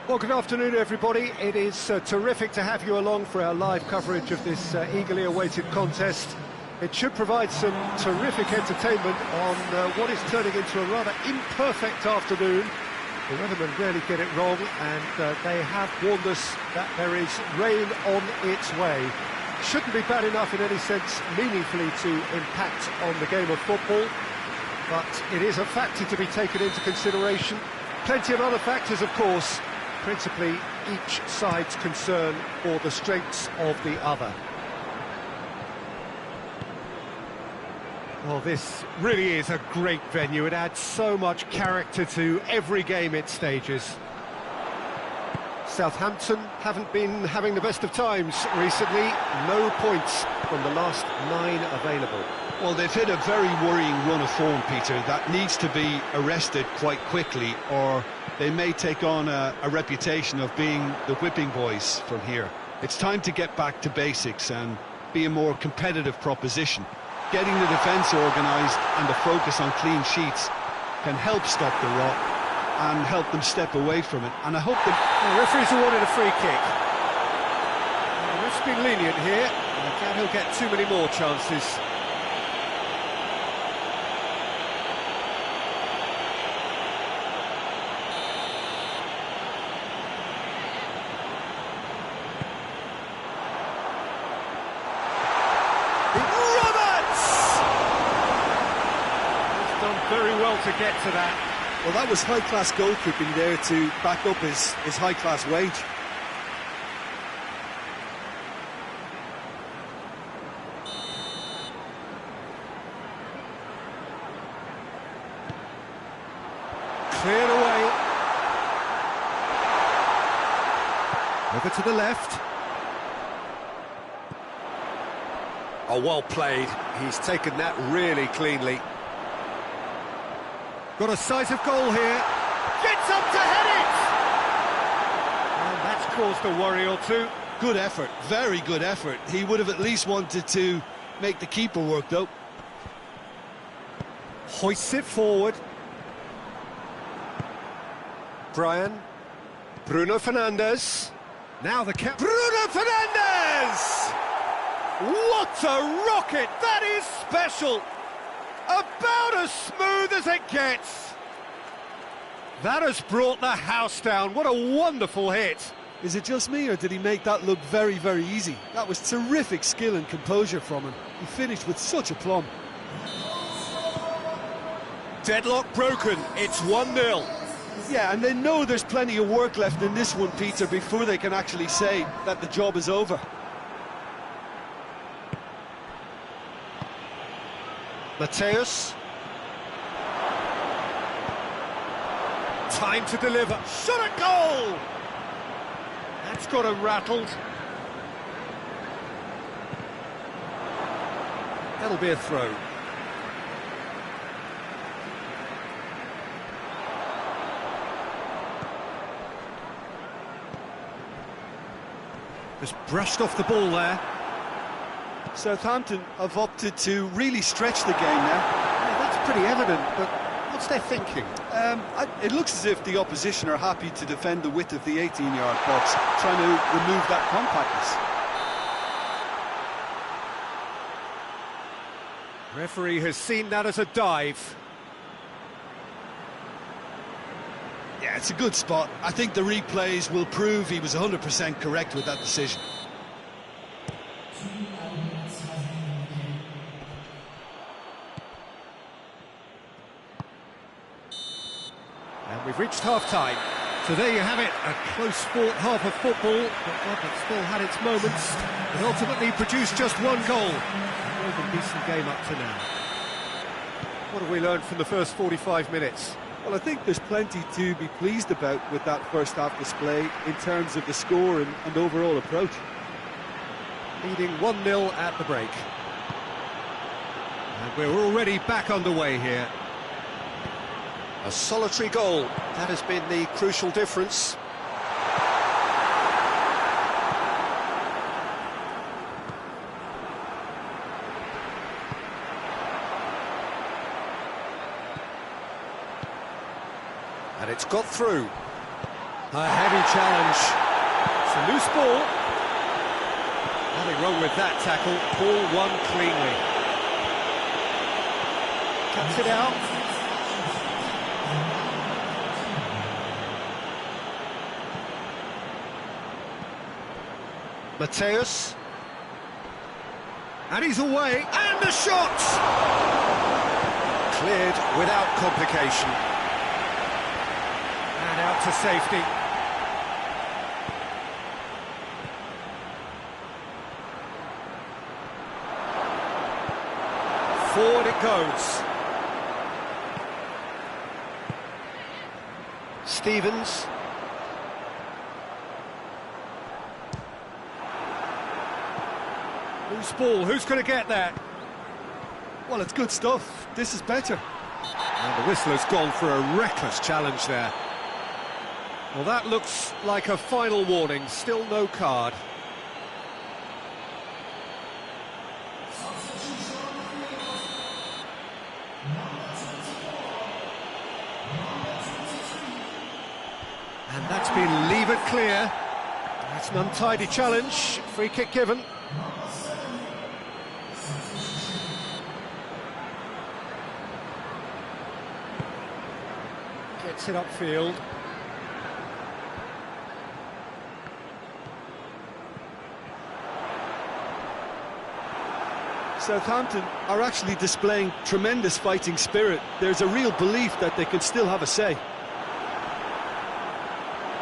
Well, good afternoon, everybody. It is terrific to have you along for our live coverage of this eagerly awaited contest. It should provide some terrific entertainment on what is turning into a rather imperfect afternoon. The weathermen rarely get it wrong, and they have warned us that there is rain on its way. Shouldn't be bad enough in any sense meaningfully to impact on the game of football, but it is a factor to be taken into consideration. Plenty of other factors, of course, principally each side's concern for the strengths of the other. Well, this really is a great venue. It adds so much character to every game it stages. Southampton haven't been having the best of times recently. No points from the last 9 available. Well, they've hit a very worrying run of form, Peter, that needs to be arrested quite quickly, or they may take on a reputation of being the whipping boys from here. It's time to get back to basics and be a more competitive proposition. Getting the defence organised and the focus on clean sheets can help stop the rot and help them step away from it. And I hope that... The referee's awarded a free kick. The ref's been lenient here. I doubt he'll get too many more chances. Very well to get to that. Well, that was high-class goalkeeping there to back up his high-class wage. Cleared away. Over to the left. Oh, well played. He's taken that really cleanly. Got a decisive goal here. Gets up to head it! And that's caused a worry or two. Good effort, very good effort. He would have at least wanted to make the keeper work, though. Hoists it forward. Bruno Fernandes. Now the cap. Bruno Fernandes! What a rocket! That is special! About as smooth as it gets. That has brought the house down. What a wonderful hit. Is it just me, or did he make that look very, very easy? That was terrific skill and composure from him. He finished with such aplomb. Deadlock broken. It's 1-0. Yeah, and they know there's plenty of work left in this one, Peter, before they can actually say that the job is over. Mateus. Time to deliver. Shot at goal! That's got him rattled. That'll be a throw. Just brushed off the ball there. Southampton have opted to really stretch the game now. Yeah, that's pretty evident, but what's their thinking? It looks as if the opposition are happy to defend the width of the 18-yard box, trying to remove that compactness. Referee has seen that as a dive. Yeah, it's a good spot. I think the replays will prove he was 100% correct with that decision. And we've reached half-time. So there you have it, a close-fought half of football, but one that still had its moments, and ultimately produced just one goal. A decent game up to now. What have we learned from the first 45 minutes? Well, I think there's plenty to be pleased about with that first-half display in terms of the score and overall approach. Leading 1-0 at the break. And we're already back underway here. A solitary goal, that has been the crucial difference. And it's got through. A heavy challenge. It's a loose ball. Nothing wrong with that tackle. Ball won cleanly. Cuts it out. Mateus. And he's away. And the shot! Cleared without complication. And out to safety. Forward it goes. Stevens. Loose ball, who's going to get that? Well, it's good stuff. This is better. And the whistle has gone for a reckless challenge there. Well, that looks like a final warning. Still no card. And that's been levered clear. That's an untidy challenge. Free kick given. Gets it upfield. Southampton are actually displaying tremendous fighting spirit. There's a real belief that they can still have a say.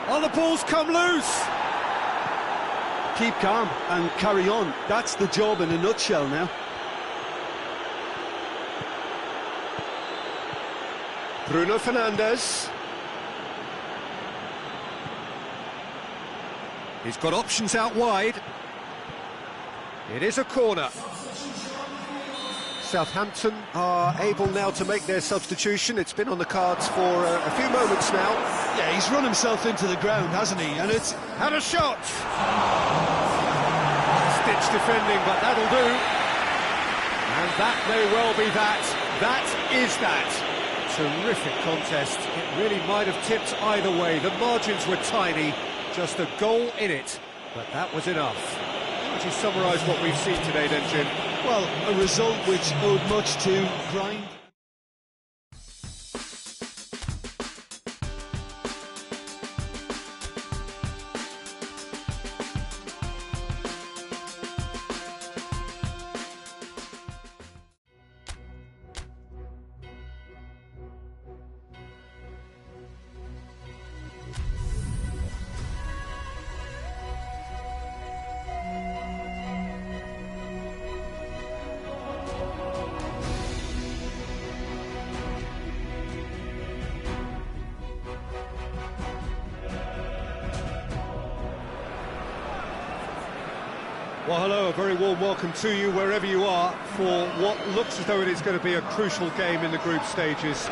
Oh, the ball's come loose! Keep calm and carry on. That's the job in a nutshell now. Bruno Fernandes. He's got options out wide. It is a corner. Southampton are able now to make their substitution. It's been on the cards for a few moments now. Yeah, he's run himself into the ground, hasn't he? And it's had a shot! Stitch defending, but that'll do. And that may well be that. That is that. Terrific contest. It really might have tipped either way. The margins were tiny, just a goal in it, but that was enough. How would you summarise what we've seen today then, Jim? well, a result which owed much to grind. Well, hello, a very warm welcome to you wherever you are for what looks as though it is going to be a crucial game in the group stages.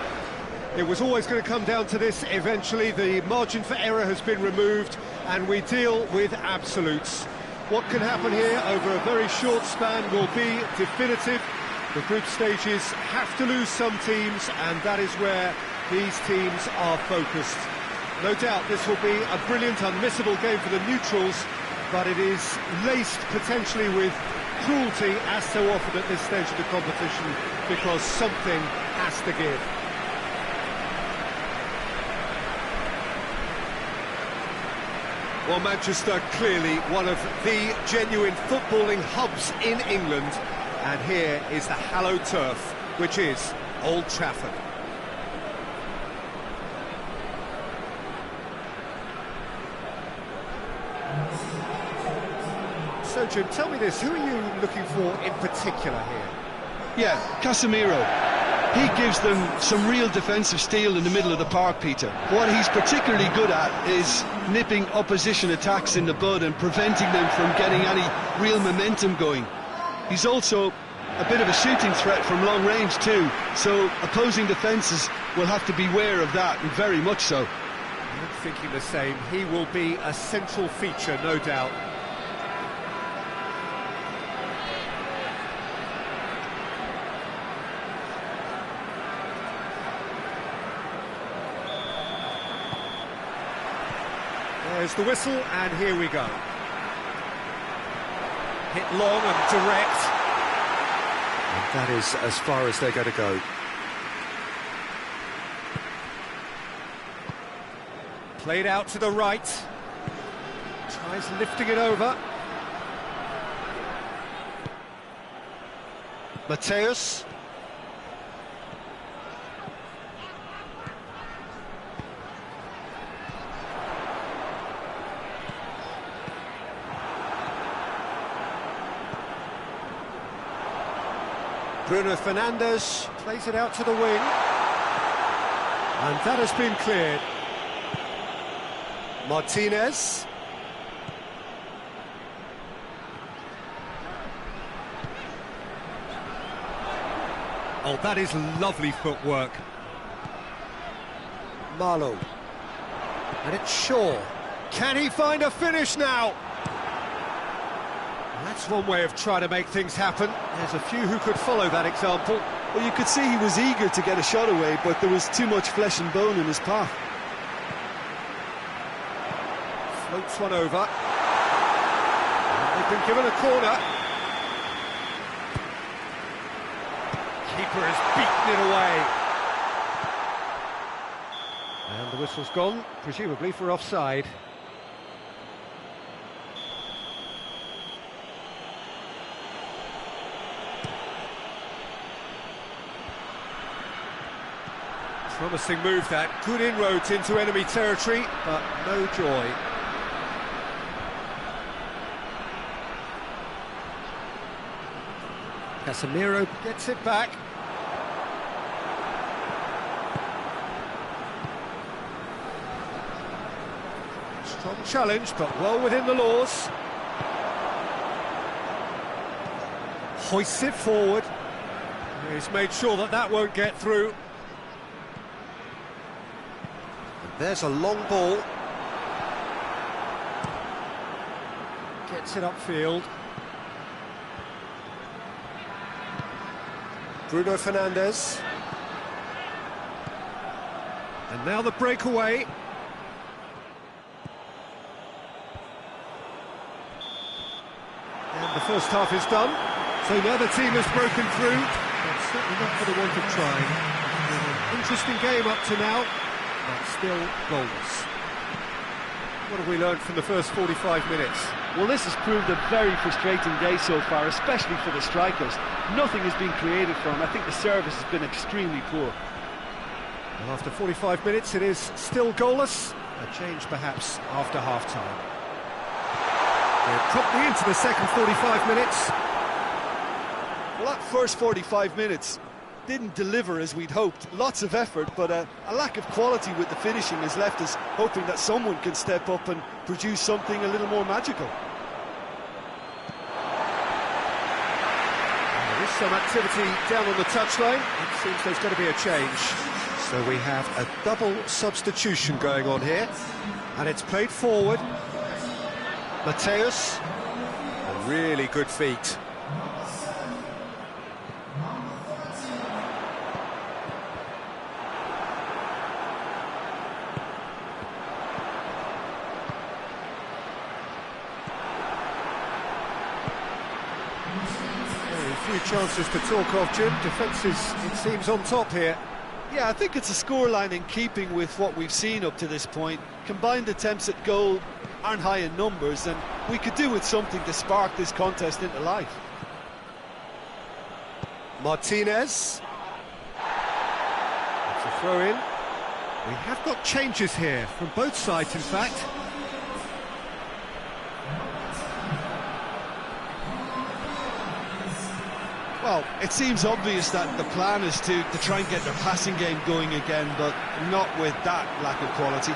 It was always going to come down to this eventually. The margin for error has been removed and we deal with absolutes. What can happen here over a very short span will be definitive. The group stages have to lose some teams, and that is where these teams are focused. No doubt this will be a brilliant, unmissable game for the neutrals, but it is laced potentially with cruelty, as so often at this stage of the competition, because something has to give. Well, Manchester, clearly one of the genuine footballing hubs in England, and here is the hallowed turf, which is Old Trafford. So, Jim, tell me this, who are you looking for in particular here? Yeah, Casemiro. He gives them some real defensive steel in the middle of the park, Peter. What he's particularly good at is nipping opposition attacks in the bud and preventing them from getting any real momentum going. He's also a bit of a shooting threat from long range too, so opposing defences will have to beware of that, and very much so. I'm thinking the same. He will be a central feature, no doubt. There's the whistle, and here we go. Hit long and direct. And that is as far as they're going to go. Played out to the right. Tries lifting it over. Mateus. Bruno Fernandes plays it out to the wing. And that has been cleared. Martinez. Oh, that is lovely footwork. Marlowe. And it's Shaw. Can he find a finish now? That's one way of trying to make things happen. There's a few who could follow that example. Well, you could see he was eager to get a shot away, but there was too much flesh and bone in his path. Floats one over. And they've been given a corner. Keeper has beaten it away. And the whistle's gone, presumably for offside. Promising move that, good inroads into enemy territory, but no joy. Casemiro gets it back. Strong challenge, but well within the laws. Hoists it forward. He's made sure that that won't get through. There's a long ball. Gets it upfield. Bruno Fernandes. And now the breakaway. And the first half is done. So now the team has broken through. But certainly not for the want of trying. An interesting game up to now. But still goalless. What have we learned from the first 45 minutes? Well, this has proved a very frustrating day so far, especially for the strikers. Nothing has been created for them. I think the service has been extremely poor. Well, after 45 minutes, it is still goalless. A change, perhaps, after half-time. We're promptly into the second 45 minutes. Well, that first 45 minutes didn't deliver as we'd hoped. Lots of effort, but a lack of quality with the finishing has left us hoping that someone can step up and produce something a little more magical. There is some activity down on the touchline. It seems there's going to be a change. So we have a double substitution going on here. And it's played forward. Mateus. A really good feet. Few chances to talk of, Jim. Defence is, it seems, on top here. Yeah, I think it's a scoreline in keeping with what we've seen up to this point. Combined attempts at goal aren't high in numbers, and we could do with something to spark this contest into life. Martinez. That's a throw-in. We have got changes here, from both sides, in fact. Well, it seems obvious that the plan is to try and get their passing game going again, but not with that lack of quality.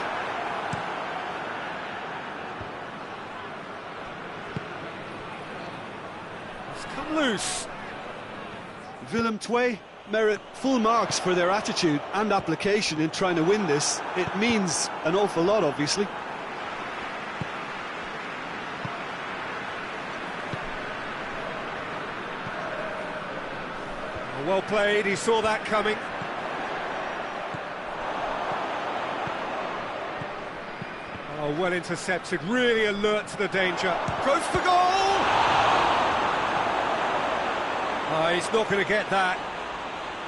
It's come loose. Willem II merit full marks for their attitude and application in trying to win this. It means an awful lot, obviously. Well played, he saw that coming. Oh, well intercepted, really alert to the danger. Goes for goal! He's not going to get that.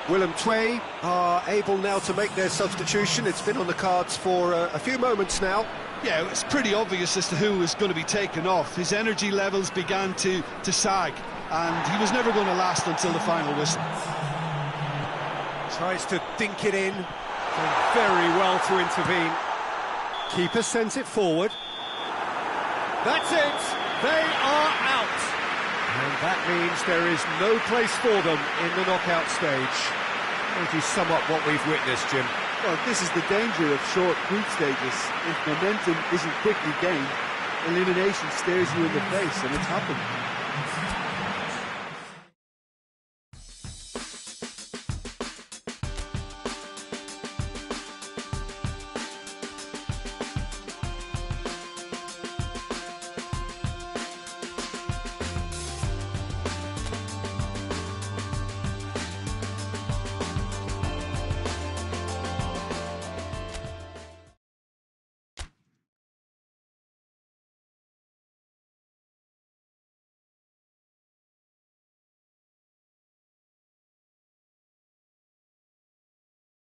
Willem Twey are able now to make their substitution. It's been on the cards for a few moments now. Yeah, it's pretty obvious as to who was going to be taken off. His energy levels began to sag, and he was never going to last until the final whistle. Tries to dink it in. Done very well to intervene. Keeper sends it forward. That's it! They are out! And that means there is no place for them in the knockout stage. How would you sum up what we've witnessed, Jim? Well, this is the danger of short group stages. If momentum isn't quickly gained, elimination stares you in the face, and it's happened.